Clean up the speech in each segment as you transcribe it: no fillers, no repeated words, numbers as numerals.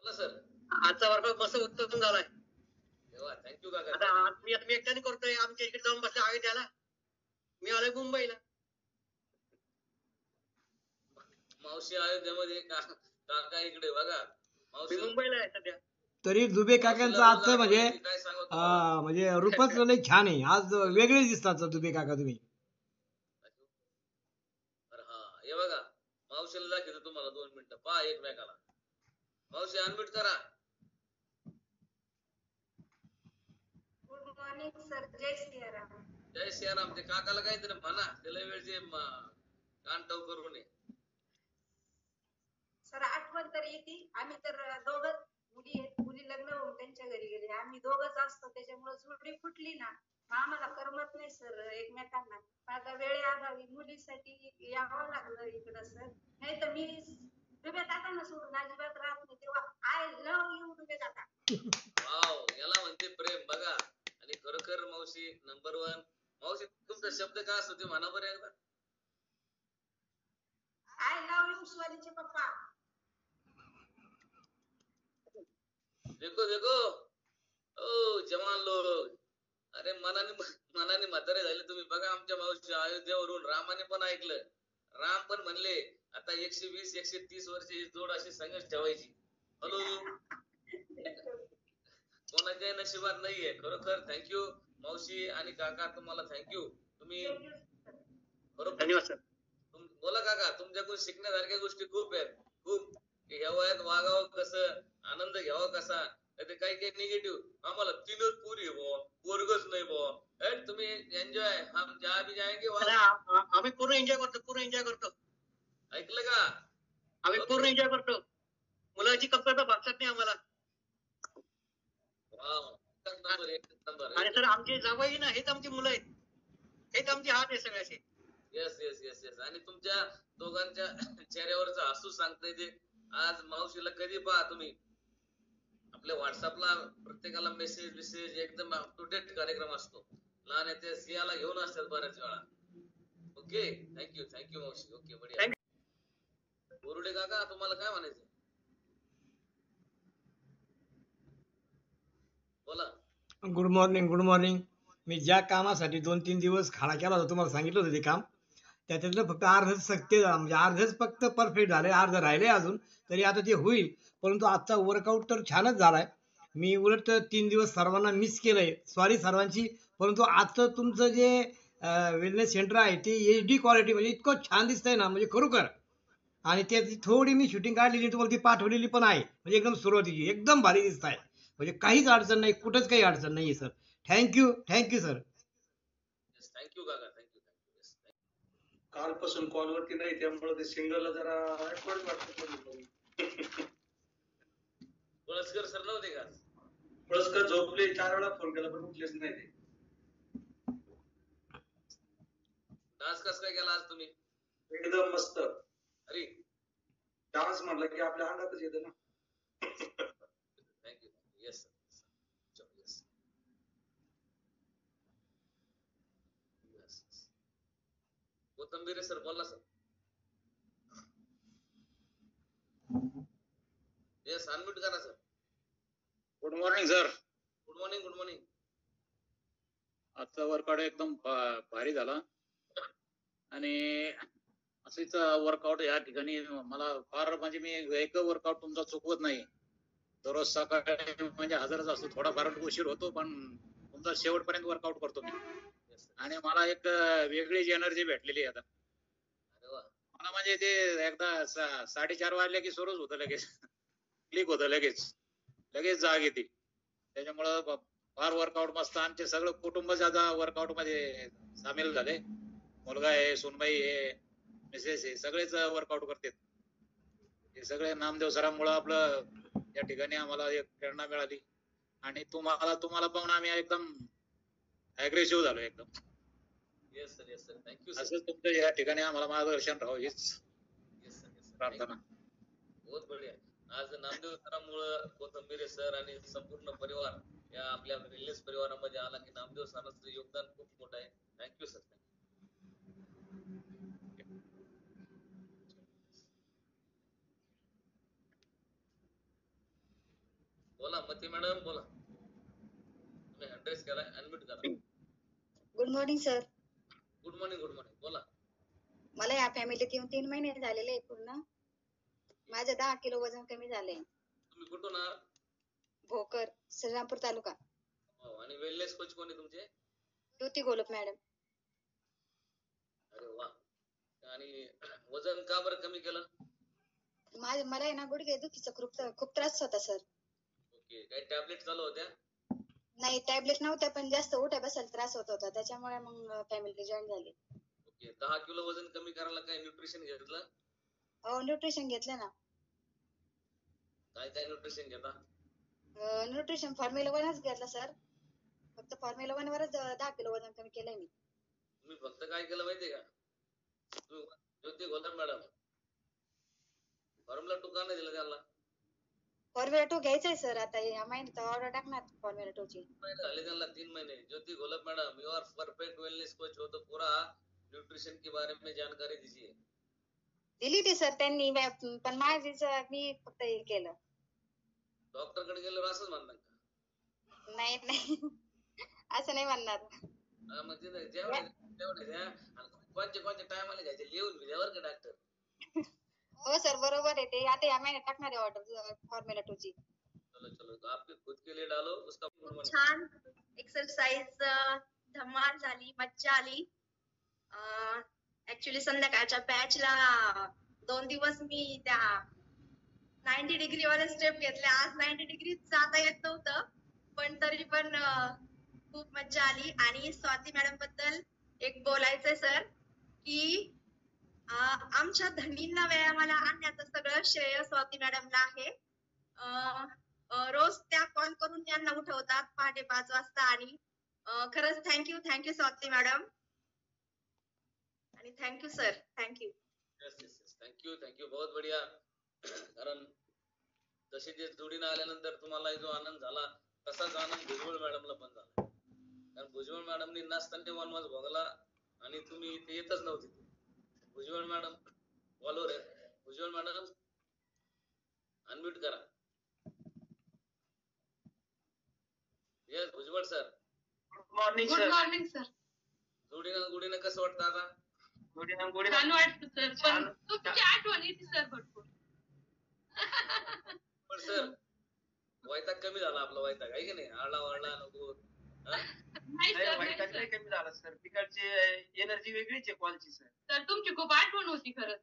बोला सर. आजचा वर्कआउट मस्त उत्तम झालाय. थँक्यू काका. आता मी एकट्याने करतोय. आमच्या इकडे जाऊन बसले अयोध्याला. मी आलोय मुंबईला. मावशी अयोध्येमध्ये काका इकडे बघा. मावशी मुंबईला आहे सध्या. तरी दुबे काकांचं आजचं म्हणजे रूपच लय छान आहे. आज वेगळे दिसतात दुबे काका तुम्ही. हे बघा मावशीला दाखवतो तुम्हाला 2 मिनिटं. पहा एकमेकाला. मावशी अनम्यूट करा. Good morning sir. जय सियाराम. जय सियाराम. ते काकाला काहीतरी म्हणा. त्याला वेळचे कान टव करू नये. सर आठवण तर येते. आम्ही तर दोघं मुली लग्न होऊन त्यांच्या घरी गेले. आम्ही दोघंच असतो. त्याच्यामुळे जोडी फुटली ना आम्हाला करमत नाही सर एकमेकांना. आता वेळेअभावी मुलीसाठी यावं लागलं इकडं सर. नाही तर मी दुबे काकांना सोडून अजिबात राहत नाही. तेव्हा आय लव्ह यू दुबे काका. वाव, याला म्हणते प्रेम बघा. आणि खरोखर मावशी नंबर 1. मावशी तुमचा शब्द काय असतो ते म्हणा बरं एकदा. आय लव्ह यू शिवाजीचे पप्पा. देखो देखो ओ जवान लोग. अरे मनाने म्हातारे झाले तुम्ही. बघा आमच्या मावशी अयोध्येवरून रामाने पण ऐकलं. राम पण म्हणले आता 120-130 वर्ष ही जोड अशी संघर्ष ठेवायची. हॅलो. कोणाच्या नशिबात नाहीये. खरोखर थँक्यू मावशी आणि काका. तुम्हाला थँक्यू. तुम्ही धन्यवाद सर. बोला काका. तुमच्याकडून शिकण्यासारख्या गोष्टी खूप आहेत. खूप. ह्या वयात वागावं कसं, आनंद घ्यावा कसा. ते काही निगेटिव्ह आम्हाला 3च पुरी वर्गच नाही बुवा. तुम्ही एन्जॉय. हम जहाँ भी जाएंगे आम्ही पूर्ण एन्जॉय करतो. पूर्ण एन्जॉय करतो. ऐकलं का. आम्ही पूर्ण एन्जॉय करतो. मुलाची कमतरता भागतात नाही आम्हाला. आणि सर आमचे जावई ना हेच आमची मुलं आहेत. हेच आमचे हात आहे सगळ्याचे. Yes yes yes yes. आणि तुमच्या दोघांच्या चेहऱ्यावरचं हसू सांगतंय ते. आज मावशीला कधी पहा तुम्ही आपल्या व्हॉट्सअपला प्रत्येकाला मेसेज एकदम अप टू डेट कार्यक्रम असतो. लहान येते सियाला घेऊन असतात बऱ्याच वेळा. ओके थँक्यू मावशी. ओके बढिया. बोरुडे काका तुम्हाला काय म्हणायचं बोला. Good morning. मी ज्या कामासाठी 2-3 दिवस खाडा केला होता तुम्हाला सांगितलं होतं ते काम. त्याच्यातलं फक्त अर्धच म्हणजे अर्धच फक्त परफेक्ट झाले. अर्ध राहिले अजून. तरी आता ते होईल. परंतु आजचा वर्कआउट तर छानच झालाय. मी उलट 3 दिवस सर्वांना मिस केलंय. सॉरी सर्वांची. परंतु आजचं तुमचं जे वेलनेस सेंटर आहे ते HD क्वालिटी म्हणजे इतकं छान दिसतंय ना म्हणजे खरोखर. आणि त्याची थोडी मी शूटिंग काढलेली तुम्हाला ती पाठवलेली पण आहे. म्हणजे एकदम सुरुवातीची एकदम भारी दिसत आहे. म्हणजे काहीच अडचण नाही. कुठंच काही अडचण नाहीये सर. Thank you sir. थँक्यू काका. थँक्यू. कालपासून कॉलवरती नाही त्यामुळे ते सिंगलला जरा ऍक्वर्ड वाटतं. पळसकर सर नव्हते का. पळसकर झोपले. 4 वेळा फोन केला पण उठलेच नाही ते. डान्स कस काय केला आज तुम्ही. एकदम मस्त. अरे डान्स म्हटलं की आपल्या अंगातच येतं ना. थँक्यू. येस कोथंबीर सर बोला सर. येस अनम्यूट करा sir. Good morning sir. Good morning. आजचा वर्कआउट एकदम भारी झाला. आणि असेच वर्कआउट या ठिकाणी मला फार म्हणजे मी एक वर्कआउट तुमचा चुकवत नाही. दररोज सकाळी म्हणजे हजरच असतो. थोडाफार उशीर होतो पण तुमचा शेवटपर्यंत वर्कआउट करतो मी. आणि मला एक वेगळीच एनर्जी भेटलेली आता. मला म्हणजे ते एकदा 4:30 वाजले की सुरूच होतं लगेच. क्लिक होतं लगेच जाग येते. त्याच्यामुळं फार वर्कआउट मस्त. आमचे सगळं कुटुंब ज्यादा वर्कआउट मध्ये सामील झाले. मुलगा आहे, सुनबाई आहे, मिसेस आहे, सगळेच वर्कआउट करतात. हे सगळे नामदेव सरांमुळे आपलं या ठिकाणी आम्हाला एक प्रेरणा मिळाली. आणि तुम्हाला पाहून आम्ही एकदम अग्रेसिव्ह झालो एकदम. Yes sir thank you. असंच तुमचं या ठिकाणी आम्हाला मार्गदर्शन राहावं हीच प्रार्थना. बहुत बढिया. आज नामदेव सरांमुळे कोथंबीरे सर आणि संपूर्ण परिवार या आपल्या रिलेस परिवारामध्ये आला की नामदेव सरांचं योगदान खूप मोठं आहे. Thank you sir. मती मॅडम बोला. तुम्ही ऍड्रेस केलाय, अनम्यूट करा. Good morning sir. Good morning बोला. मला या फॅमिलीत येऊन 3 महिने झालेले आहे पूर्ण. माझं 10 किलो वजन कमी झालंय. तुम्ही कुठून आहात? भोकर, श्रीरामपूर तालुका. हो, आणि वेलनेस कोच कोण आहे तुमचे? ज्योती घोलप मॅडम. अरे वा. आणि वजन का बरं कमी केलं? मला आहे ना गुडघे दुखीचा खूप त्रास होता सर. ओके, काही टॅबलेट चालू होत्या? नाही, टॅबलेट नव्हत्या, पण जास्त उठ्या बसायला त्रास होत होता, त्याच्यामुळे मग फॅमिली जॉईन झाली. ओके, 10 किलो वजन कमी करायला काय न्यूट्रिशन घेतलं? हो, न्यूट्रिशन घेतलं ना. काय न्यूट्रिशन घेता? न्यूट्रिशन फॉर्म्युला 1च घेतला सर. फक्त फॉर्म्युला 1 वरच 10 किलो वजन कमी केलंय मी. तुम्ही फक्त काय केलं माहितीये का? ज्योती घोलप मॅडम, फॉर्म्युला 2 का नाही दिला त्यांना? फॉर्म्युला 2 घ्यायचंय सर, आता या महिन्यात ऑर्डर टाकणार फॉर्म्युला 2 ची. झाले त्यांना 3 महीने. Jyoti Gholap madam, you are perfect wellness coach हो, तो पूरा न्यूट्रिशन के बारे में जानकारी दीजिए. दिली ती सर त्यांनी, पण माझीच मी फक्त हे केलं. डॉक्टर कडे गेल्यावर असंच म्हणतात का? नाही असं नाही म्हणणार. मग ते जेवढे द्या आणि कोणत्या टायमाला घ्यायचे लिहून दिल्यावर का डॉक्टर? हो सर, बरोबर आहे ते. आता या महिन्यात टाकणार आहे ऑर्डर फॉर्म्युला 2 ची. चलो तो आपके खुद के लिए डालो उसका. छान एक्सरसाइज धमाल झाली, मज्जा आली. ऍक्च्युली संध्याकाळच्या बॅचला 2 दिवस मी त्या 90 डिग्री वाले स्टेप घेतले. आज 90 डिग्री जाता येत नव्हतं, पण तरी पण खूप मज्जा आली. आणि स्वाती मॅडम बद्दल एक बोलायचंय सर, की आमच्या धनींना व्यायामाला आणण्याचं सगळं श्रेय स्वाती मॅडमला आहे. रोज त्या कॉल करून त्यांना उठवतात पहाटे 5 वाजता. आणि खरंच थँक्यू स्वाती मॅडम, आणि थँक्यू सर, थँक्यू. थँक्यू बहुत बढिया. कारण तशी ते जोडीनं आल्यानंतर तुम्हाला जो आनंद झाला तसाच आनंद भुजबळ मॅडमला पण झाला. कारण भुजबळ मॅडमनी नाचताना वनवास भोगला आणि तुम्ही इथे येतच नव्हते. भुजबळ मॅडम बॉलवर आहे. भुजबळ मॅडम अनम्यूट करा. Yes Bhujbal sir. Good morning sir. जोडीनं कसं वाटतं आता? छान वाटतं सर, पण तुमची आठवण येते सर भरपूर. पण सर वैताग कमी झाला आपला, वैताग आहे की नाही? आळला नको. नाही सर, वैताग नाही कमी झाला सर. तिकडची एनर्जी वेगळीच आहे कॉलची सर. तर तुमची खूप आठवण होती खरंच.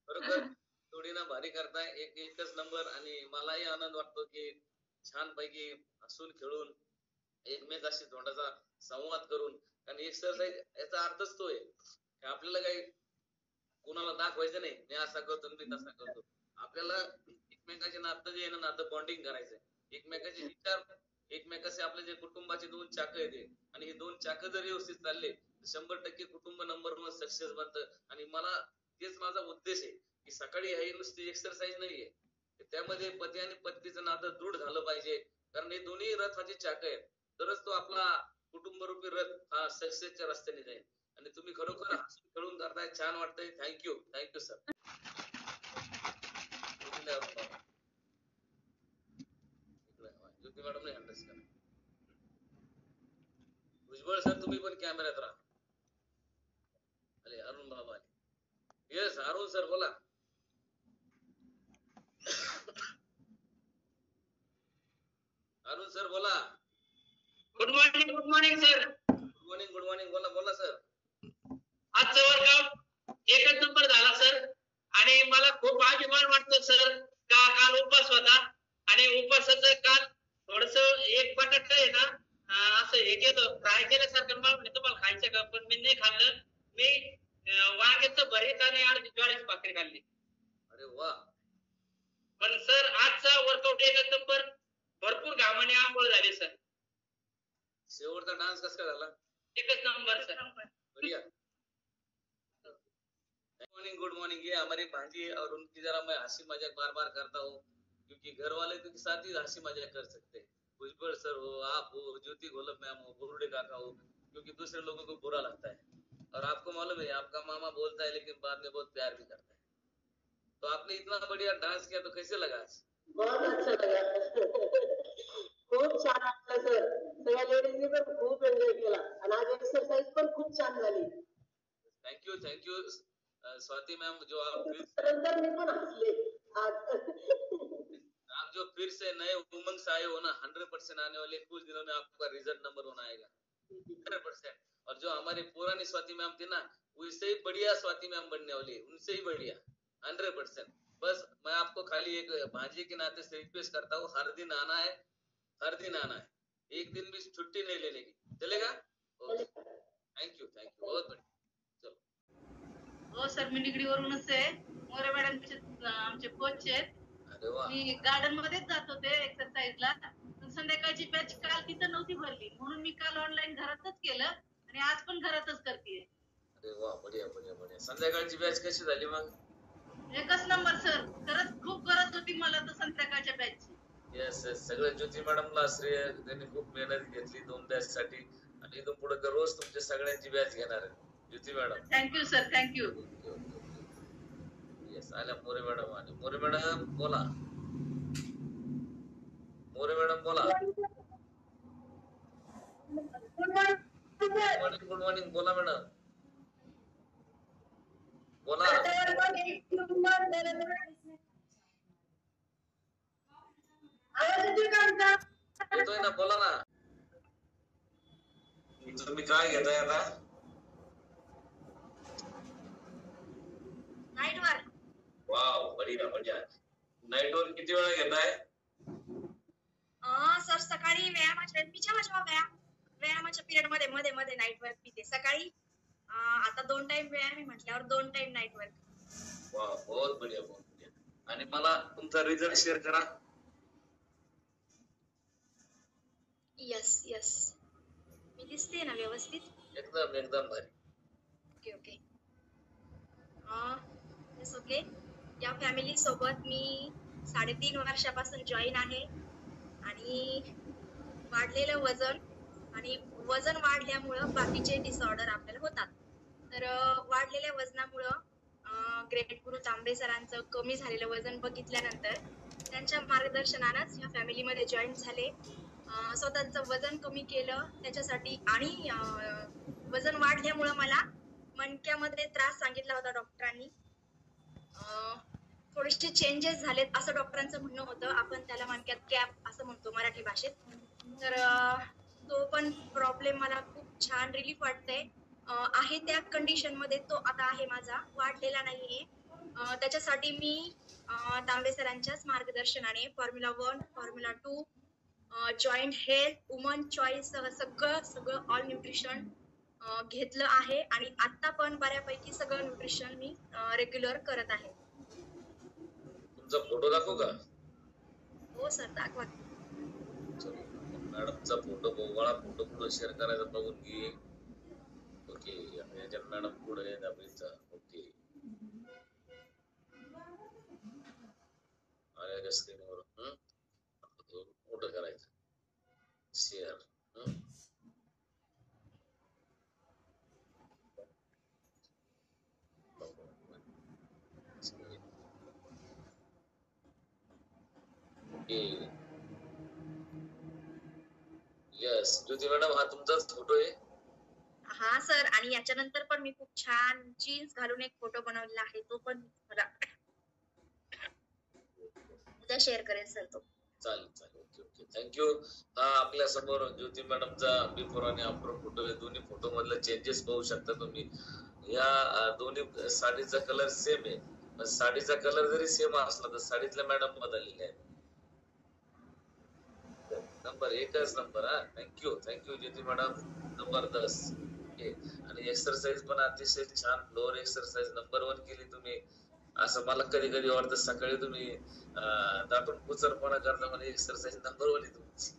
बरोबर, जोडीनं भारी करताय, एकच नंबर. आणि मलाही आनंद वाटतो की छान पैकी हसून खेळून एकमेकाशी तोंडाचा संवाद करून. कारण एक्सरसाइज याचा अर्थच तो आहे की आपल्याला काही कोणाला दाखवायचं नाही, मी असा करतो मी तसा करतो. आपल्याला एकमेकाचे नातं जे आहे ना, नातं बॉन्डिंग करायचंय. एकमेकाचे विचार, एकमेकाचे आपले जे कुटुंबाचे 2 चाक आहेत, आणि हे 2 चाक जर व्यवस्थित चालले 100% कुटुंब नंबर 1 सक्सेस बनतं. आणि मला तेच माझा उद्देश आहे की सकाळी ही नुसती एक्सरसाइज नाहीये, त्यामध्ये पती आणि पत्नीचं नातं दृढ झालं पाहिजे. कारण हे दोन्ही रथाचे चाक आहेत, तरच तो आपला कुटुंबरूपी रथ हा सक्सेसच्या रस्त्याने जाईल. आणि तुम्ही खरोखर हसून खेळून करताय, छान वाटतंय. Thank you sir. Jyoti madam handles करा. भुजबळ सर तुम्ही पण कॅमेऱ्यात राहा. अरे अरुण बाबा, येस अरुण सर बोला. अरुण सर बोला. Good morning sir. Good morning बोला सर. आजचा वर्कआउट एकच नंबर झाला सर. आणि मला खूप अभिमान वाटतो सर, का काल उपवास होता आणि उपवासाचं काल थोडस एक बटाटा आहे ना, असं हे केलं, फ्राय केल्यासारखं. मला म्हणजे तुम्हाला खायचं का, पण मी नाही खाल्लं. मी वांग्याचं भरीत आणि अर्धी ज्वारीची भाकरी खाल्ली. अरे वा. पण सर आजचा वर्कआउट एकच नंबर. भरपूर घामाने आंघोळ झाली सर. शेवटचा डान्स कसा झाला? एकच नंबर सर. बढ़िया. Good morning. ये हमारी भांजी और उनकी जरा मैं हंसी मजाक बार बार करता हूँ, क्योंकि घर वाले के साथ ही हंसी मजाक कर सकते हैं. भुजबल सर हो, आप हो, ज्योति घोलप मैम हो, बुरुडे काका हो, क्योंकि दूसरे लोगों को बुरा लगता है. और आपको मालूम है आपका मामा बोलता है लेकिन बाद में बहुत प्यार भी करता है. तो आपने इतना बढ़िया डांस किया, तो कैसे लगा? बहुत अच्छा लगा. खूप छान वाटलं सर. सगळ्या लेडीजनी पण खूप एन्जॉय केला आणि आज एक्सरसाइज पण खूप छान झाली. थँक्यू स्वाति मैम, जो आप नंतर मी पण हसले आज. जो फिर से नए उमंग से आए हो ना, 100% आने वाले कुछ दिनों में आपका रिजल्ट नंबर 1 आएगा 100%. और जो हमारी पुरानी स्वाति मैम थी ना, उससे ही बढ़िया स्वाति मैम बनने वाली, उनसे ही बढ़िया 100%. बस मैं आपको खाली एक भांजी के नाते से रिक्वेस्ट करता हूँ, हर दिन आना है, एक दिन भी छुट्टी नहीं लेने की, चलेगा? थँक्यू बहुत बढ़िया. हो सर, मी निगडीवरूनच आहे. मोरे मॅडम आमचे कोच आहेत. अरे वा, मी गार्डन मध्येच जात होते एक्सरसाइजला. संध्याकाळची बॅच काल तिथं नव्हती भरली, म्हणून मी काल ऑनलाईन घरातच केलं आणि आज पण घरातच करते. अरे वा, बढिया. संध्याकाळची बॅच कशी झाली मग? एकच नंबर सर, खरंच खूप गरज होती मला तर संध्याकाळच्या बॅचची. येस सगळे ज्योती मॅडमला श्रेय, त्यांनी खूप मेहनत घेतली 2 बॅच साठी आणि इथून पुढे रोज तुमच्या सगळ्यांची बॅच घेणार आहे Jyoti madam. Thank you sir, thank you. Yes, आल्या मोरे मॅडम आले. मोरे मॅडम बोला. मोरे मॅडम बोला. गुड मॉर्निंग बोला मॅडम. बोला. येतोय ना, बोला ना. तुम्ही काय घेताय आता? Night work. वाव, बढिया. नाईट वर किती वेळा घेताय? सर सकाळी व्यायामाच्या पिरियड मध्ये नाईट वर्क पिते सकाळी. आता 2 टाइम व्यायाम आहे म्हटल्यावर 2 टाइम नाईट वर्क. वाव, बहुत बढिया. आणि मला तुमचा रिझल्ट शेअर करा. यस मी दिसते ना व्यवस्थित? एकदम भारी. ओके. ओके. या फॅमिली सोबत मी 3.5 वर्षापासून जॉईन आहे आणि वाढलेलं वजन वाढल्यामुळं बाकीचे डिसऑर्डर आपल्याला होतात. तर वाढलेल्या वजनामुळं ग्रेट गुरु तांबे सरांचं कमी झालेलं वजन बघितल्यानंतर त्यांच्या मार्गदर्शनानंच या फॅमिलीमध्ये जॉईन झाले. स्वतःचं वजन कमी केलं त्याच्यासाठी आणि वजन वाढल्यामुळं मला मणक्यामध्ये त्रास सांगितला होता डॉक्टरांनी. थोडेसे चेंजेस झालेत असं डॉक्टरांचं म्हणणं होतं. आपण त्याला मणक्यात गॅप असं म्हणतो मराठी भाषेत. तर तो पण प्रॉब्लेम मला खूप छान रिलीफ वाटतंय. आहे त्या कंडिशन मध्ये तो आता आहे माझा, वाढलेला नाहीये. त्याच्यासाठी मी तांबे सरांच्याच मार्गदर्शनाने formula 1, formula 2, joint health, woman choice सगळं ऑल न्यूट्रिशन घेतलं आहे आणि आता पण बऱ्यापैकी सगळं न्यूट्रिशन मी रेग्युलर करत आहे. तुमचा फोटो दाखवू का? हो सर, दाखवा. मॅडमचा फोटो बोवाळा फोटो पुढे शेअर करायचा बघून घे. ओके, याच्या मॅडम पुढे दाबायचा. ओके, आल्या स्क्रीनवर मोठं करायचं. शेअर. यस, ज्योती मॅडम हा तुमचाच फोटो आहे? हा सर, आणि याच्यानंतर पण मी खूप छान जीन्स घालून एक फोटो बनवलेला आहे. तो पण मला उद्या शेअर करेल सर तो. चालेल. ओके. थँक्यू. हा आपल्या समोर ज्योती मॅडमचा बिफोर आणि आफ्टर फोटो आहे. दोन्ही फोटो मधले चेंजेस पाहू शकता तुम्ही. या दोन्ही साडीचा कलर सेम आहे, पण साडीचा कलर जरी सेम असला तर साडीतल्या मॅडम बदललेल्या आहेत. नंबर एकच नंबर. थँक्यू ज्योती मॅडम, जबरदस्त. आणि एक्सरसाइज पण अतिशय छान, फ्लोअर एक्सरसाइज नंबर 1 केली तुम्ही. असं मला कधी वाटतं सकाळी तुम्ही दाटून कुचरपणा करता, म्हणजे एक्सरसाइज नंबर 1 आहे तुमची.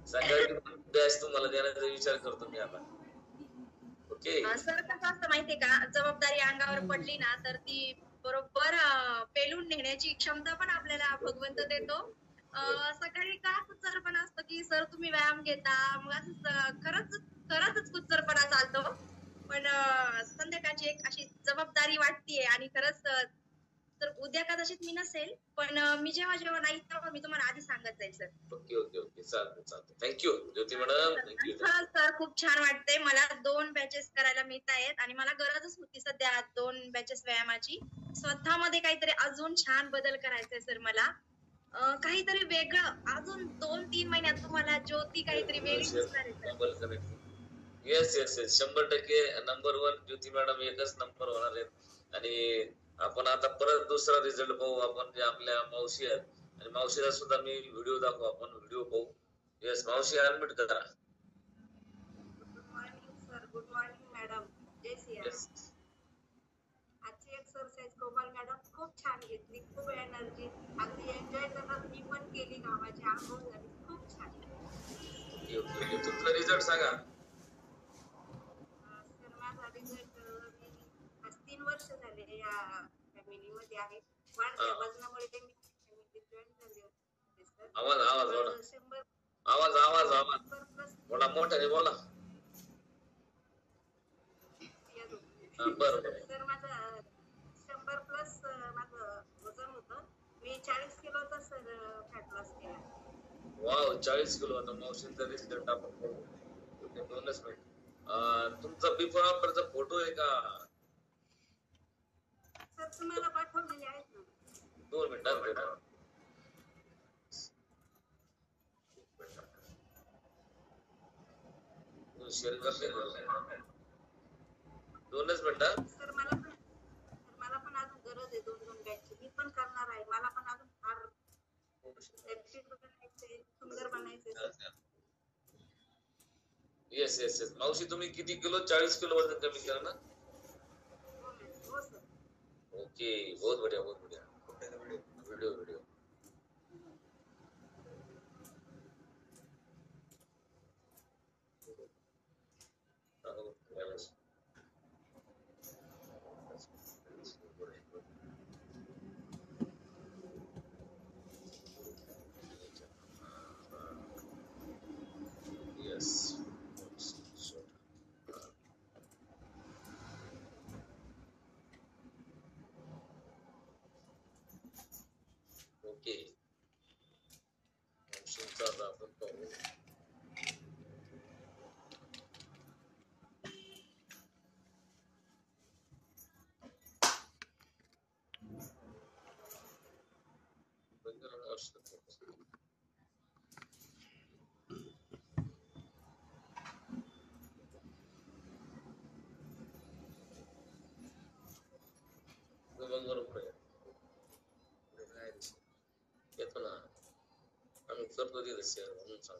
सकाळी बॅच तुम्हाला देण्याचा विचार करतो मी आता. ओके सर, कसं असतं माहितीये का, जबाबदारी अंगावर पडली ना तर ती बरोबर पेलून नेण्याची क्षमता पण आपल्याला भगवंत देतो. सकाळी का कुचरपणा असतो की सर तुम्ही व्यायाम घेता, मग असं खरंच कुचरपणा चालतो. पण संध्याकाळची एक अशी जबाबदारी वाटतीये आणि खरंच तर उद्या का कदाचित मी नसेल, पण मी जेव्हा जेव्हा नाही तेव्हा मी तुम्हाला आधी सांगत जाईल सर. ओके ओके ओके चालतं थँक्यू ज्योती मॅडम थँक्यू. सर खूप छान वाटते मला 2 बॅचेस करायला मिळत आहेत आणि मला गरजच होती सध्या 2 बॅचेस व्यायामाची. स्वतःमध्ये काहीतरी अजून छान बदल करायचा सर मला. काहीतरी वेगळं अजून 2-3 महिन्यात तुम्हाला ज्योती काहीतरी वेगळी दिसणार आहे सर. येस 100% नंबर 1 ज्योती मॅडम एकच नंबर होणार आहेत. आणि आपण आता परत दुसरा रिझल्ट पाहू आपण जे आपल्या मावशी आहेत आणि मावशीला सुद्धा मी व्हिडिओ दाखवू आपण व्हिडिओ पाहू. येस मावशी अनम्यूट करा. Good morning sir. Good morning madam. जय सियाराम. आजची एक्सरसाइज कोमल मॅडम खूप छान घेतली. खूप एनर्जी अगदी एन्जॉय करत मी पण केली. गावाची आंघोळ झाली. खूप छान. ओके तुमचा रिझल्ट सांगा. सर माझा रिझल्ट मी आज 3 वर्ष झाले या फॅमिलीमध्ये आहे. वाढत्या वजनामुळे ते मी फॅमिली जॉईन झाले होते सर. आवाज बोला. 100 आवाज बोला मोठ्याने बोला. बरं सर माझं 100 प्लस माझं वजन होतं. मी 40 किलोचा सर फॅट लॉस केला. वाव 40 किलो होता. मावशींचा रिझल्ट आपण बघू. 2च मिनिट. तुमचा बिफोर आफ्टरचा फोटो आहे का सर? तुम्हाला पाठवलेले आहेत ना. 2 मिनिटात शेअर करते. 2च मिनिटात. सर मला पण अजून गरज आहे 2-2 बॅचची. मी पण करणार आहे. मला पण अजून फार ऍक्टिव्ह बनायचंय, सुंदर बनायचंय. येस मावशी तुम्ही किती किलो? 40 किलो वजन कमी केलं ना. हो सर. ओके बहुत बढ़िया वीडियो yes ओके ऑप्शनचा आपण पाहू. बरोबर येतो ना आम्ही करतो तिथे शेअर म्हणून सांग.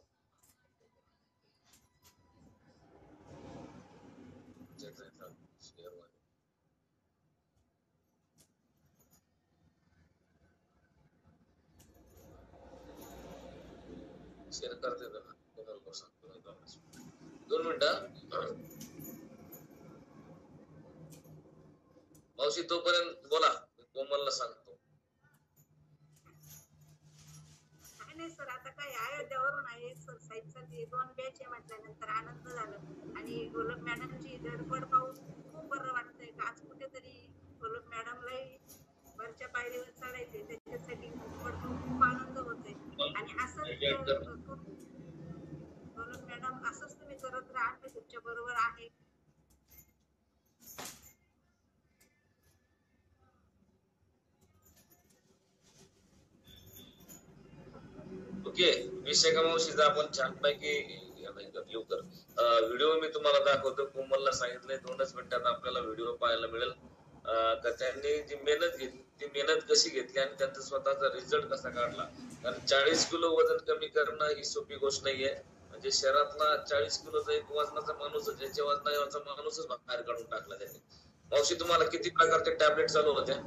शेअर करते ना तुम्हाला सांगतो. 2 मिनिटं मावशी तोपर्यंत बोला. कोमलला सांगतो. नाही सर आता काय अयोध्यावरून आहे एक्सरसाइजसाठी 2 बॅच आहे म्हटल्यानंतर आनंद झाला. आणि गोलक मॅडमची धडपड पाहून खूप बरं वाटतंय. आज कुठेतरी गोलक मॅडमलाही वरच्या पायरीवर चढायचे त्याच्यासाठी खूप आनंद होतोय. आणि असंच गोलक मॅडम असंच तुम्ही करत राहा. तुमच्या बरोबर आहे. ओके विषय का मावशीचा आपण छानपैकी लवकर व्हिडिओ मी तुम्हाला दाखवतो. कोमलला सांगितलंय 2च मिनिटात आपल्याला व्हिडिओ पाहायला मिळेल का त्यांनी जी मेहनत घेतली ती मेहनत कशी घेतली आणि त्यांचा स्वतःचा रिझल्ट कसा काढला. कारण 40 किलो वजन कमी करणं ही सोपी गोष्ट नाहीये. म्हणजे शहरातला 40 किलोचा एक वजनाचा माणूस ज्याच्या वजनाचा माणूसच बाहेर काढून टाकला त्यांनी. मावशी तुम्हाला किती प्रकारचे टॅबलेट चालू होत्या?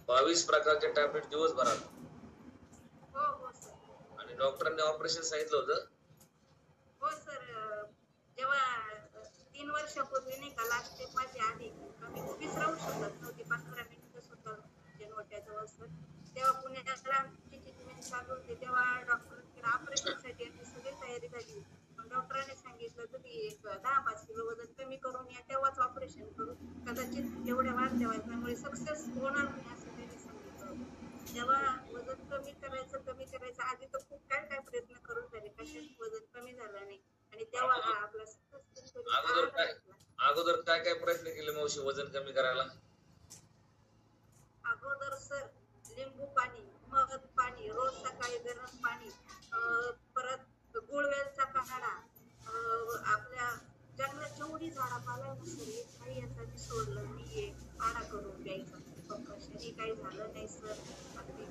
22 प्रकारचे टॅबलेट दिवसभरात. हो सर. आणि डॉक्टरांनी ऑपरेशन सांगितलं होतं. हो सर. जेव्हा 3 वर्षापूर्वी नाही का लास्ट स्टेप माझी आली मी उभीच राहू शकत नव्हती. 15 मिनिटं सुद्धा जनवट्याजवळ सर. तेव्हा पुण्याला आमची ट्रीटमेंट चालू होती. तेव्हा डॉक्टरांकडे ऑपरेशनसाठी आमची सगळी तयारी झाली. पण डॉक्टरांनी सांगितलं तुम्ही 10-5 किलो वजन कमी करून या तेव्हाच ऑपरेशन करू. कदाचित एवढ्या कशाने वजन कमी झालं नाही आणि तेव्हा हा आपला अगोदर काय प्रयत्न केले मावशी वजन कमी करायला? अगोदर सर लिंबू पाणी, मध पाणी, रोज सकाळी गरम पाणी, परत गुळवेलचा काढा, आपल्या जंगलात जेवढी झाडापाला आहे ना सर एक काही याचा मी सोडलं नाहीये, काढा करून प्यायचा. कशाने काही झालं नाही सर. अगदी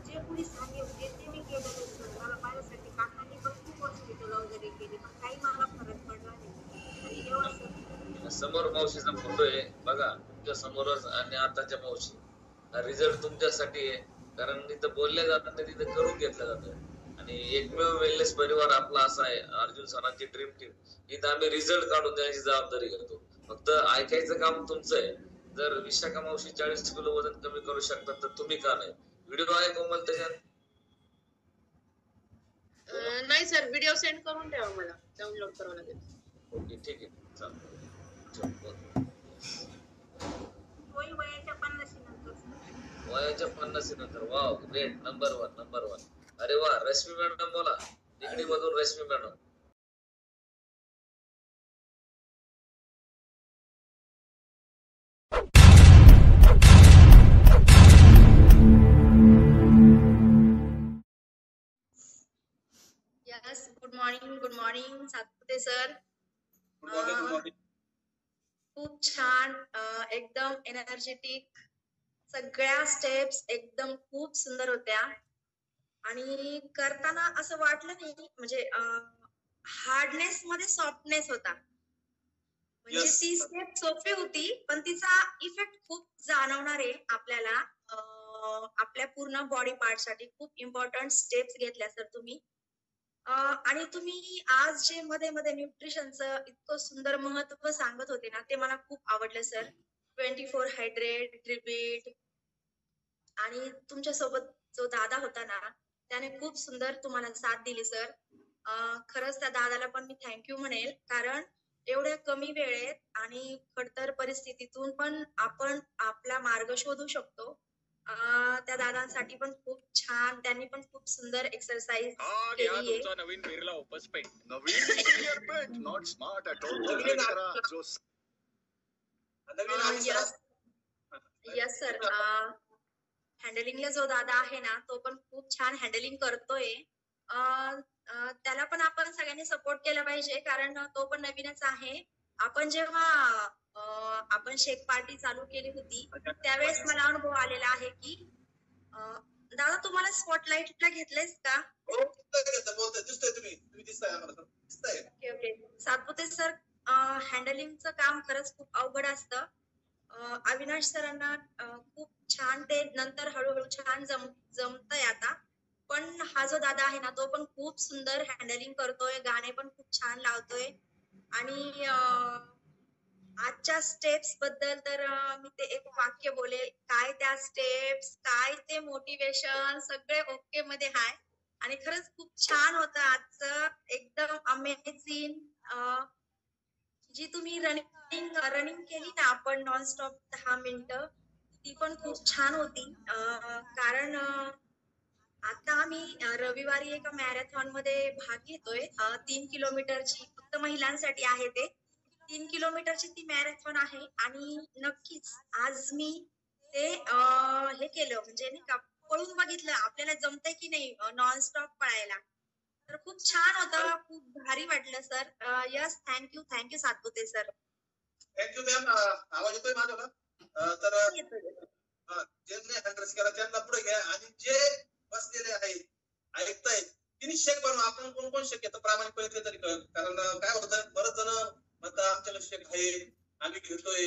जे कुणी सांगेल ते मी केलेलं सर. मला माझ्यासाठी काकांनी पण खूप हॉस्पिटल वगैरे केली पण काही मला फरक पडला नाही. आणि एवढा सर समोर मावशीचा फोटो आहे बघा तुमच्या समोरच आणि आताच्या मावशी. रिझल्ट तुमच्यासाठी आहे कारण तिथं बोलल्या जातात नाही तिथं करून घेतलं जातं. आणि एकमेव वेलनेस परिवार आपला असा आहे अर्जुन सरांची ड्रीम टीम. इथं आम्ही रिझल्ट काढून देण्याची जबाबदारी घेतो. फक्त ऐकायचं काम तुमचं आहे. जर विशाखा मावशी 40 किलो वजन कमी करू शकतात तर तुम्ही का नाही? व्हिडिओ आहे कोमल त्याच्यात? नाही सर, व्हिडिओ सेंड करून ठेवा, मला डाउनलोड करावं लागेल. ओके ठीक आहे चालेल. वयाच्या 50 नंतर. Wow great. Number one. अरे वा रश्मी मॅडम बोला. निगडी मधून Rashmi madam. Yes, good morning Satpute sir. खूप छान, एकदम एनर्जेटिक. सगळ्या स्टेप्स एकदम खूप सुंदर होत्या आणि करताना असं वाटलं नाही म्हणजे हार्डनेस मध्ये सॉफ्टनेस होता. म्हणजे ती स्टेप सोपी होती पण तिचा इफेक्ट खूप जाणवणार आहे आपल्याला. आपल्या पूर्ण बॉडी पार्ट साठी खूप इम्पॉर्टंट स्टेप्स घेतल्या सर तुम्ही. आणि तुम्ही आज जे मध्ये मध्ये न्यूट्रिशनचं इतकं सुंदर महत्व सांगत होते ना ते मला खूप आवडलं सर. 24 hydrate, repeat. आणि तुमच्या सोबत जो दादा होता ना त्याने खूप सुंदर तुम्हाला साथ दिली सर. खरंच त्या दादाला पण मी थँक्यू म्हणेल कारण एवढ्या कमी वेळेत आणि खडतर परिस्थितीतून पण आपण आपला मार्ग शोधू शकतो. त्या दादांसाठी पण खूप छान, त्यांनी पण खूप सुंदर एक्सरसाइज केली आहे. तुमचा नवीन बिर्ला ओपस पेंट. नवीन interior paint not smart at all. Yes sir. हँडलिंगला जो दादा आहे ना तो पण खूप छान हँडलिंग करतोय. त्याला पण आपण सगळ्यांनी सपोर्ट केला पाहिजे कारण तो पण नवीनच आहे. आपण जेव्हा आपण शेक पार्टी चालू केली होती त्यावेळेस मला अनुभव आलेला आहे की दादा तुम्हाला स्पॉटलाइटला घेतलेस का? ओके. सातपुते सर, हँडलिंगचं काम खरंच खूप अवघड असतं. अविनाश सरांना खूप छान ते नंतर हळूहळू छान जमतंय आता. पण हा जो दादा आहे ना तो पण खूप सुंदर हँडलिंग करतोय, गाणे पण खूप छान लावतोय. आणि आजच्या स्टेप्स बद्दल तर मी ते एक वाक्य बोलेल, काय त्या स्टेप्स, काय ते मोटिवेशन, सगळे ओके मध्ये आहे. आणि खरंच खूप छान होतं आजचं, एकदम अमेझिंग. जी तुम्ही रनिंग केली ना आपण नॉनस्टॉप 10 मिनिटं, ती पण खूप छान होती. कारण आता आम्ही रविवारी एका मॅरेथॉन मध्ये भाग घेतोय. 3 किलोमीटरची, फक्त महिलांसाठी आहे ते. 3 किलोमीटरची ती मॅरेथॉन आहे आणि नक्कीच आज मी ते हे केलं म्हणजे नाही का पळून बघितलं आपल्याला जमतंय की नाही नॉनस्टॉप पळायला. तर खूप छान होतं, खूप भारी वाटलं sir. Yes, thank you Satpute sir. Thank you ma'am. आवाज येतोय माझा ना? तर ज्यांनी हँड्रेस केला त्यांना पुढे घ्या आणि जे बसलेले आहेत ऐकतायत तिने शेक बनवा. आपण कोण शेक घेतो प्रामाणिकपणे तरी कारण काय होतं बरेच जण म्हणतात आमच्याकडे शेक आहे, आम्ही घेतोय,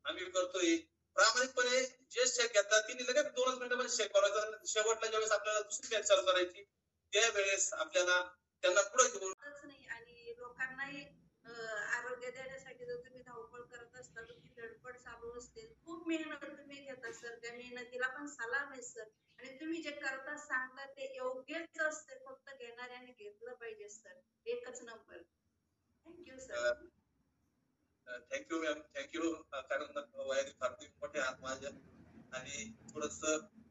आम्ही करतोय. प्रामाणिकपणे जे शेक घेतात तिने लगेच 2 मिनिटांमध्ये शेक बनवायचा. शेवटला ज्यावेळेस आपल्याला दुसरी बॅच चालू करायची त्यावेळेस आपल्याला त्यांना पुढे घेऊन नाही. आणि लोकांनाही आरोग्य देण्यासाठी जर तुम्ही धावपळ करत असता तुमची धडपड चालू असते, खूप मेहनत तुम्ही घेता सर. त्या मेहनतीला पण सलाम आहे सर. आणि तुम्ही जे करता सांगता ते योग्यच असते, फक्त घेणाऱ्याने घेतलं पाहिजे सर. एकच number. Thank you sir. Thank you ma'am. Thank you. कारण वयाने फार मोठे आहात माझ्या आणि थोडस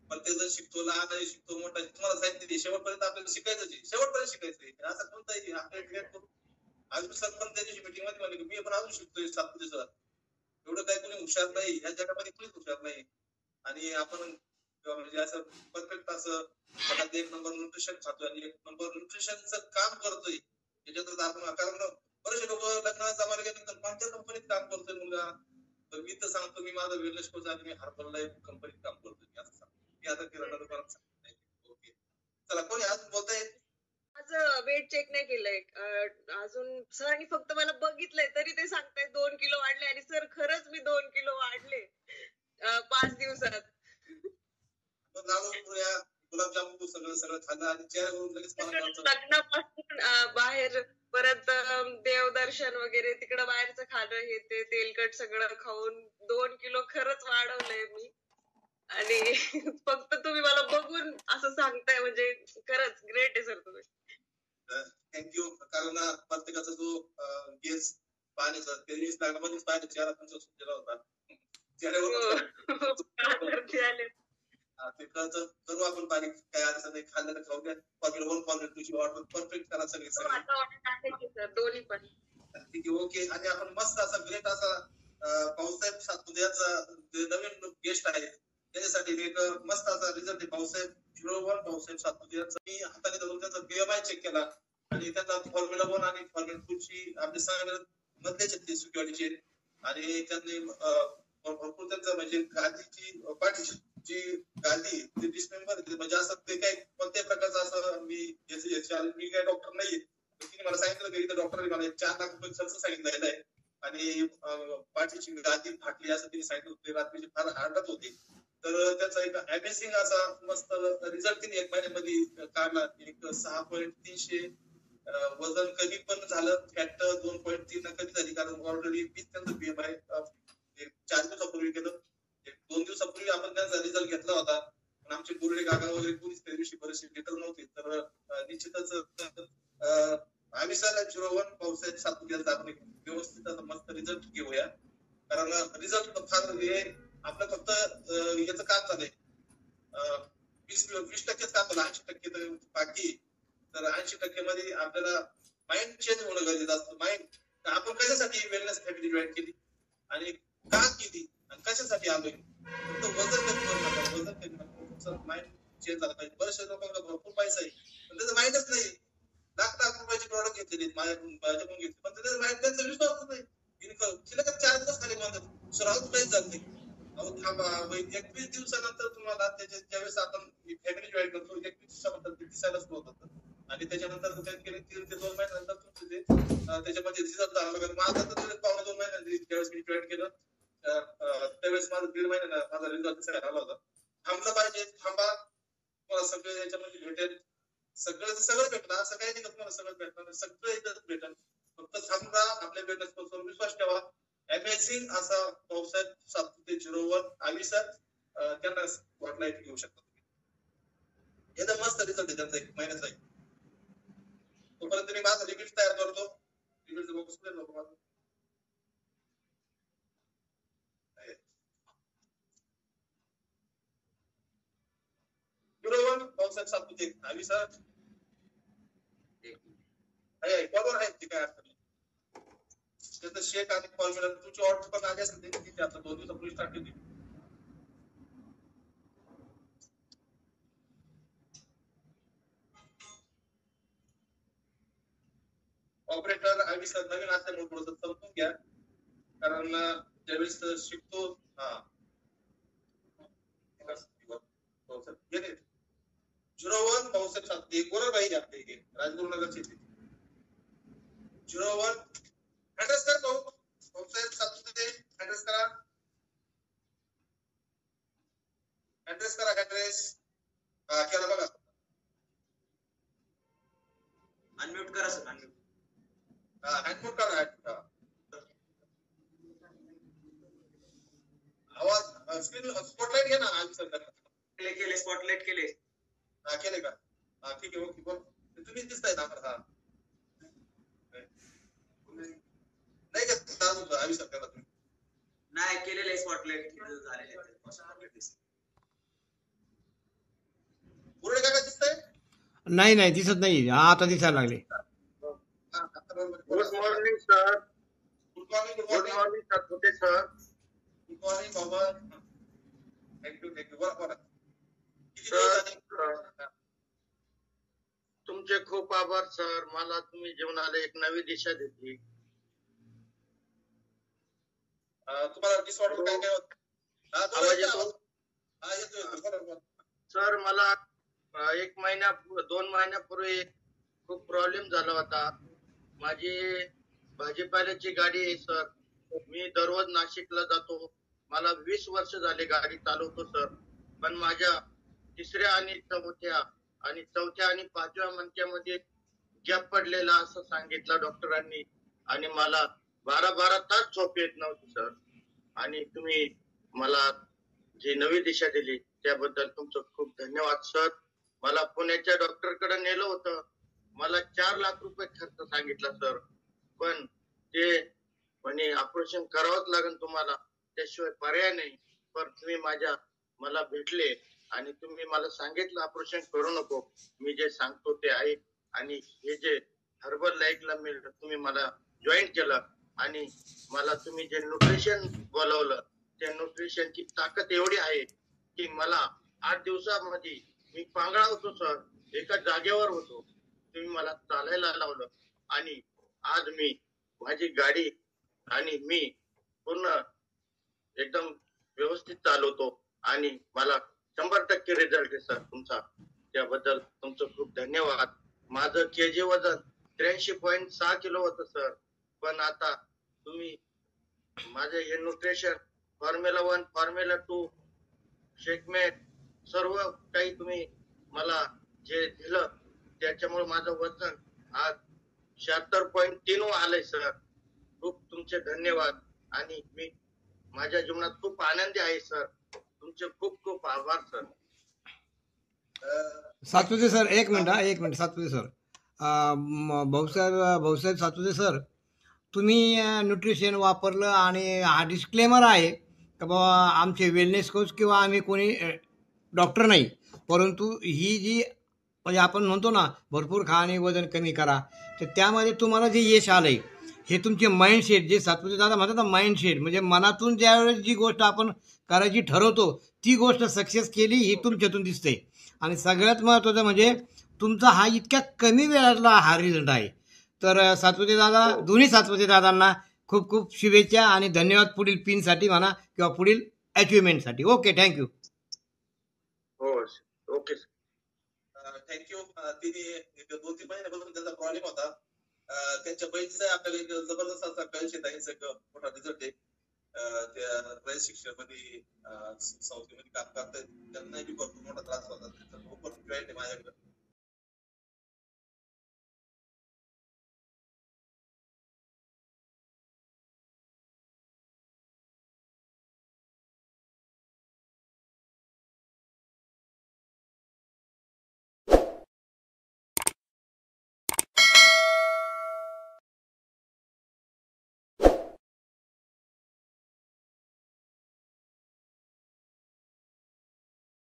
प्रत्येक जण शिकतो, लहान शिकतो, मोठा तुम्हाला सांगितले शेवटपर्यंत आपल्याला शिकायचं शेवटपर्यंत शिकायचंय असं कोणताही आपल्याला करू. अजून सर पण त्याची मीटिंग मध्ये म्हणले की मी पण अजून शिकतोय 7 दिवसात. एवढं काही कोणी हुशार नाही या जगामध्ये, कोणीच हुशार नाही. आणि आपण म्हणजे असं परफेक्ट असं एक नंबर न्यूट्रिशन खातोय आणि 1 नंबर न्यूट्रिशनचं काम करतोय त्याच्यातच आपण. कारण बरेचसे लोक लग्नाला जमायला गेल्यानंतर कोणत्या कंपनीत काम करतोय मुलगा, तर मी तर सांगतो मी माझा वेलनेस कोच आणि मी हर्बल लाईफ कंपनीत काम करतोय. मी असं सांगतो, मी आता किराणा दुकानात सांगतो. ओके चला, कोणी अजून बोलताय? माझं वेट चेक नाही केलंय अजून सरांनी, फक्त मला बघितलंय तरी ते सांगताय 2 किलो वाढले. आणि सर खरंच मी 2 किलो वाढले 5 दिवसात. गुलाबजामुन सगळं खाल्लं आणि चेहऱ्यावरून लगेच लग्नापासून बाहेर, परत देवदर्शन वगैरे तिकडं बाहेरचं खाणं, हे ते तेलकट सगळं खाऊन 2 किलो खरंच वाढवलंय मी. आणि फक्त तुम्ही मला बघून असं सांगताय म्हणजे खरंच ग्रेट आहे सर तुम्ही. थँक्यू. कारण प्रत्येकाचा जो गेस पाहण्याचा ते लागल्यामध्येच पाहिजे चेहरा तुमचा सुटलेला होता. चेहऱ्यावर ते कळतं. करू आपण बारीक, काय अडचण नाही. खाल्ल्याला खाऊ द्या. फॉर्म्युला 1 फॉर्म्युला 2 ची ऑर्डर परफेक्ट करा सगळे. दोन्ही पण ठीक आहे, ओके. आणि आपण मस्त असा ग्रेट असा भाऊसाहेब सातपुतेचा नवीन गेस्ट आहे त्याच्यासाठी एक मस्त असा रिझल्ट आहे. भाऊसाहेब 01 भाऊसाहेब सातपुते यांचा मी हाताने धरून त्यांचा BMI चेक केला आणि त्यांना फॉर्म्युला 1 आणि फॉर्म्युला 2 ची आपले सगळे मधल्याचे ते सिक्युरिटीचे. आणि त्यांनी भरपूर त्यांचं म्हणजे गादीची पाठीची जी गादी ते डिस्मेंबर म्हणजे असं ते काही कोणत्याही प्रकारचं असं मी काही डॉक्टर नाहीये, तिने मला सांगितलं की इथं डॉक्टरने मला 4 लाख रुपये खर्च सांगितलेला आहे आणि पाठीची गादी फाटली असं तिने सांगितलं होते. रात्रीची फार हार्डत होती. तर त्याचा एक अमेझिंग असा मस्त रिझल्ट तिने 1 महिन्यामध्ये काढला. एक 6.300 वजन कमी पण झालं. फॅट 2.3 कमी झाली. कारण ऑलरेडी मी त्यांचं BMI 4 दिवसापूर्वी केलं. 2 दिवसापूर्वी आपण त्यांचा रिझल्ट घेतला होता. पण आमचे बोर्डे काका वगैरे कोणीच त्या दिवशी बरेचसे लिटर नव्हते. तर निश्चितच आम्ही सर 01 भाऊसाहेब सातपुते यांचा आपण एक व्यवस्थित असा मस्त रिझल्ट घेऊया. कारण रिझल्ट फार हे आपलं फक्त याचं काम झालंय 20% काम झालं. 80% तर बाकी. तर 80% मध्ये आपल्याला माइंड चेंज होणं गरजेचं असतं. माइंड आपण कशासाठी वेलनेस फॅमिली जॉईन केली आणि का केली आणि कशासाठी आलोय, फक्त वजन कमी करू नका. वजन कमी नका, तुमचं माइंड चेंज झालं पाहिजे. बऱ्याचशा लोकांना भरपूर पैसा आहे पण त्याचं माइंडच नाही. लाख रुपयाचे प्रॉडक्ट घेतलेले माझ्याकडून घेतले पण त्याचं माइंड त्यांचा विश्वासच नाही. तिला 4 दिवस खाली म्हणतात सर अजून काहीच झालं नाही. अहो थांबा, 21 दिवसानंतर तुम्हाला ज्यावेळेस आपण फॅमिली जॉईन करतो 21 दिवसानंतर ते दिसायला सुरू होतात. आणि त्याच्यानंतर काय केलं 3 ते 2 महिन्यानंतर तुमचं जे त्याच्यामध्ये रिझल्ट झाला. माझा तर 2 महिन्यानंतर ज्यावेळेस मी जॉईन केलं त्यावेळेस माझा 1.5 महिन्यानं माझा रिझल्ट दिसायला आला होता. थांबलं पाहिजे, थांबा. तुम्हाला सगळं याच्यामध्ये भेटेल. सगळं भेटलं असं काही नाही का तुम्हाला सगळं भेटणार, सगळं इथं भेटेल. फक्त थांबा, आपल्या वेलनेसवर विश्वास ठेवा. अमेझिंग असा भाऊसाहेब सातपुते 01 आम्ही सर त्यांना स्पॉटलाइट घेऊ शकता तुम्ही. एकदम मस्त रिझल्ट आहे त्यांचा 1 महिन्याचा. तोपर्यंत मी माझा लिमिट तयार करतो. लिमिटचं बॉक्स कुठे नको माझं. भाऊसाहेब सातपुते आम्ही सर बरोबर आहेत ते काय असतं त्याचं शेक आणि फॉर्म्युला तुमची ऑर्डर पण आली असेल तिथे आता 2 दिवसापूर्वी स्टार्ट केली. ऑपरेटर आम्ही सर नवीन असल्यामुळे थोडंसं समजून घ्या. कारण ज्यावेळेस शिकतो 01 भाऊसाहेब सातपुते गोरा बाई आपल्या इथे राजगुरुनगरचे 01 ऍड्रेस कर भाऊसाहेब सातपुते. ऍड्रेस करा, ऍड्रेस करा, ऍड्रेस केला बघा. अनम्यूट करा सर, अनम्यूट अनम्यूट करा. आवाज स्क्रीन स्पॉटलाइट घे ना. केले स्पॉटलाइट केले केले का? ठीक आहे, ओके. बोल, तुम्ही दिसताय ना आम्हाला. नाही का आम्ही सर तुम्ही नाही केलेलं स्पॉटलाइट झालेले. नाही नाही दिसत नाही. हा आता दिसायला लागले. Good morning sir. Good morning. Good morning Satpute sir. Good morning बाबा. थँक्यू. बरोबर. किती दिवस सर झाले? तुमचे खूप आभार सर. मला तुम्ही जीवनाला एक नवी दिशा दिली. तुम्हाला डिसऑर्डर काय काय होत? आवाज येतो? हा येतो. बरोबर. सर मला 2 महिन्यापूर्वी खूप प्रॉब्लेम झाला होता. माझी भाजीपाल्याची गाडी आहे सर. मी दररोज नाशिकला जातो. मला 20 वर्ष झाले गाडी चालवतो सर. पण माझ्या तिसऱ्या आणि चौथ्या आणि 5व्या मणक्यामध्ये गॅप पडलेला असं सांगितलं डॉक्टरांनी. आणि मला 12 तास झोप येत नव्हती सर. आणि तुम्ही मला जी नवी दिशा दिली त्याबद्दल तुमचं खूप धन्यवाद सर. मला पुण्याच्या डॉक्टरकडे नेलं होतं. मला 4 लाख रुपये खर्च सांगितला सर. पण ते म्हणे ऑपरेशन करावंच लागेल तुम्हाला, त्याशिवाय पर्याय नाही. पण तुम्ही मला भेटले आणि तुम्ही मला सांगितलं ऑपरेशन करू नको. मी जे सांगतो ते आहे. आणि हे जे हर्बल लाईफला तुम्ही मला जॉईन केलं आणि मला तुम्ही जे न्यूट्रिशन बोलवलं त्या न्यूट्रिशनची ताकद एवढी आहे की मला 8 दिवसामध्ये मी पांगळा होतो सर. एका जागेवर होतो. तुम्ही मला चालायला लावलं आणि आज मी माझी गाडी आणि मी पूर्ण एकदम व्यवस्थित चालवतो आणि मला 100% रिझल्ट आहे सर तुमचा. त्याबद्दल तुमचं खूप धन्यवाद. माझं केजी वजन 83.6 किलो होतं सर. पण आता तुम्ही माझे हे न्यूट्रिशन फॉर्म्युला 1 फॉर्म्युला 2 शेकमेट सर्व काही तुम्ही मला जे दिलं त्याच्यामुळे माझं वजन आज 76.3 आलंय सर. खूप तुमचे धन्यवाद. आणि मी माझ्या जीवनात खूप आनंदी आहे सर. तुमचे खूप खूप आभार सर. सातपुते सर एक minute Satpute sir. Bhausaheb Satpute sir, तुम्ही न्यूट्रिशन वापरलं आणि हा डिस्क्लेमर आहे का बाबा आमचे वेलनेस कोच किंवा आम्ही कोणी डॉक्टर नाही, परंतु ही जी म्हणजे आपण म्हणतो ना भरपूर खा आणि वजन कमी करा, तर त्यामध्ये तुम्हाला जे यश आलं आहे हे तुमचे माइंडसेट, जे सातपुते दादा म्हणतात ना माइंडसेट, म्हणजे मनातून ज्यावेळेस जी गोष्ट आपण करायची ठरवतो ती गोष्ट सक्सेस केली ही तुमच्यातून दिसते. आणि सगळ्यात महत्त्वाचं म्हणजे तुमचा हा इतक्या कमी वेळातला हा रिझल्ट आहे. तर सातपुते दादा, दोन्ही सातपुते दादांना खूप खूप शुभेच्छा आणि धन्यवाद पुढील पिनसाठी म्हणा किंवा पुढील अचिव्हमेंटसाठी. Okay, thank you. हो ओके थँक्यू. तिने 2-3 महिन्यापासून त्याचा प्रॉब्लेम होता. त्यांच्या बहिणीचा आपल्याला एक जबरदस्त असा कळश येत आहे. मोठा रिझल्ट आहे. त्या रयत शिक्षण मध्ये संस्थेमध्ये काम करतात. त्यांनाही भरपूर मोठा त्रास होता. त्यांचा जॉईंट आहे माझ्याकडे.